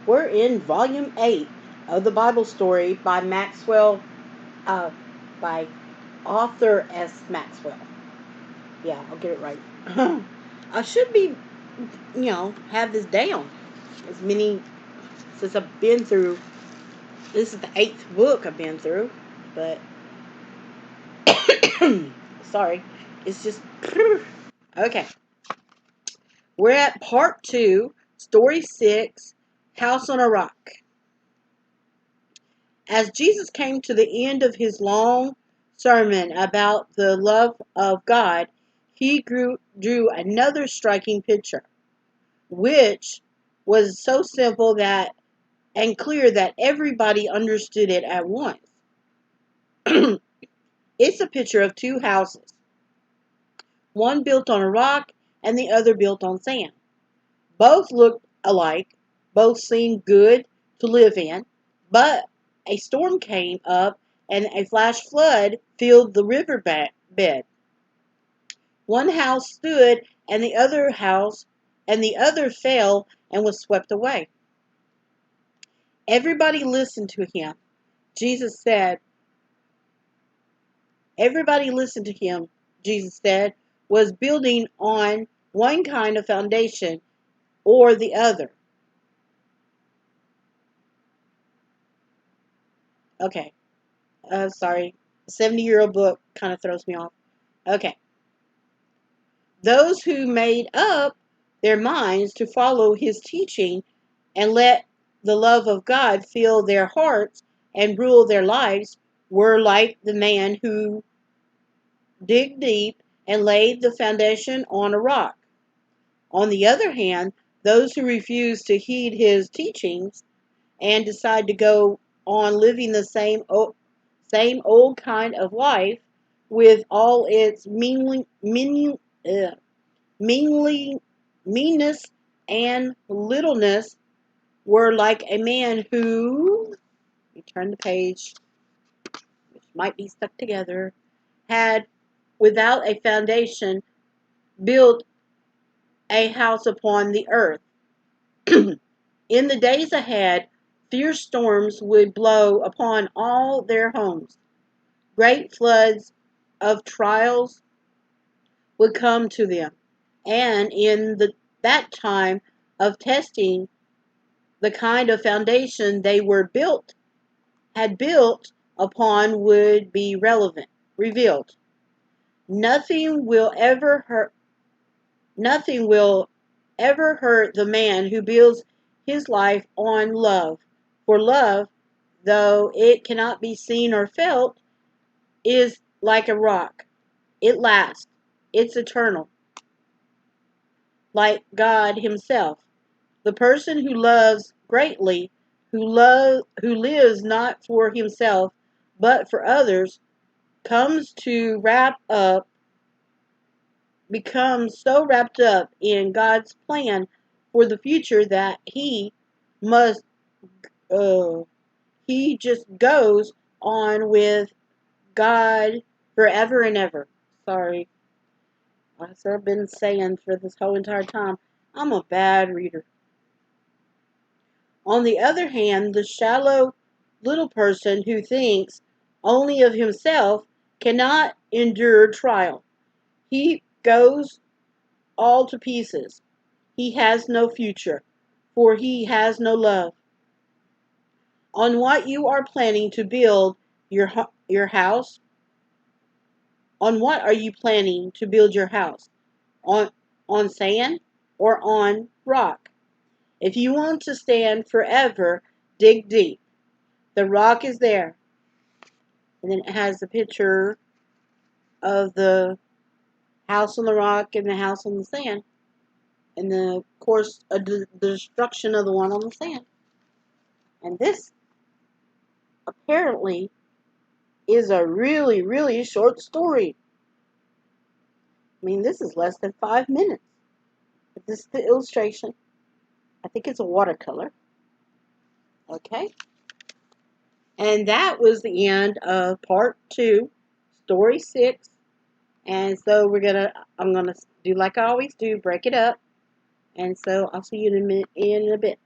We're in Volume 8 of the Bible story by Maxwell, uh, by Arthur S Maxwell. Yeah, I'll get it right. I should be, have this down. As many, since I've been through, this is the 8th book I've been through, but, sorry, it's just, okay. We're at part 2, story 6, House on a Rock. As Jesus came to the end of his long sermon about the love of God, he drew another striking picture, which was so simple that and clear that everybody understood it at once. It's a picture of two houses, one built on a rock and the other built on sand. Both looked alike, both seemed good to live in, but a storm came up and a flash flood filled the river bed. One house stood and the other fell and was swept away. Everybody listened to him. Jesus said, Everybody listened to him, Jesus said, was building on one kind of foundation or the other. Okay, sorry. 70-year-old book kind of throws me off. Okay. Those who made up their minds to follow his teaching and let the love of God fill their hearts and rule their lives were like the man who digged deep and laid the foundation on a rock. On the other hand, those who refuse to heed his teachings and decide to go on living the same old kind of life with all its meanly, meanness and littleness were like a man who, you turn the page, which might be stuck together, had, without a foundation, built a house upon the earth. In the days ahead, fierce storms would blow upon all their homes. Great floods of trials would come to them. And in that time of testing, the kind of foundation they had built upon would be revealed. Nothing will ever hurt Nothing will ever hurt the man who builds his life on love. For love, though it cannot be seen or felt, is like a rock. It lasts. It's eternal. Like God himself. The person who loves greatly, who lives not for himself, but for others, comes to becomes so wrapped up in God's plan for the future that must, uh, he just goes on with God forever and ever. Sorry, as I've been saying for this whole entire time, I'm a bad reader. On the other hand, the shallow little person who thinks only of himself cannot endure trial. He goes all to pieces. He has no future, for he has no love. On what you are planning to build your house? On what are you planning to build your house? On on sand or on rock? If you want to stand forever, dig deep. The rock is there. And then it has a picture of the house on the rock and the house on the sand. And the, of course, the destruction of the one on the sand. And this apparently is a really, really short story. I mean, this is less than 5 minutes. But this is the illustration. I think it's a watercolor. Okay. And that was the end of part 2, story 6. And so I'm gonna do like I always do, break it up. And so I'll see you in a bit.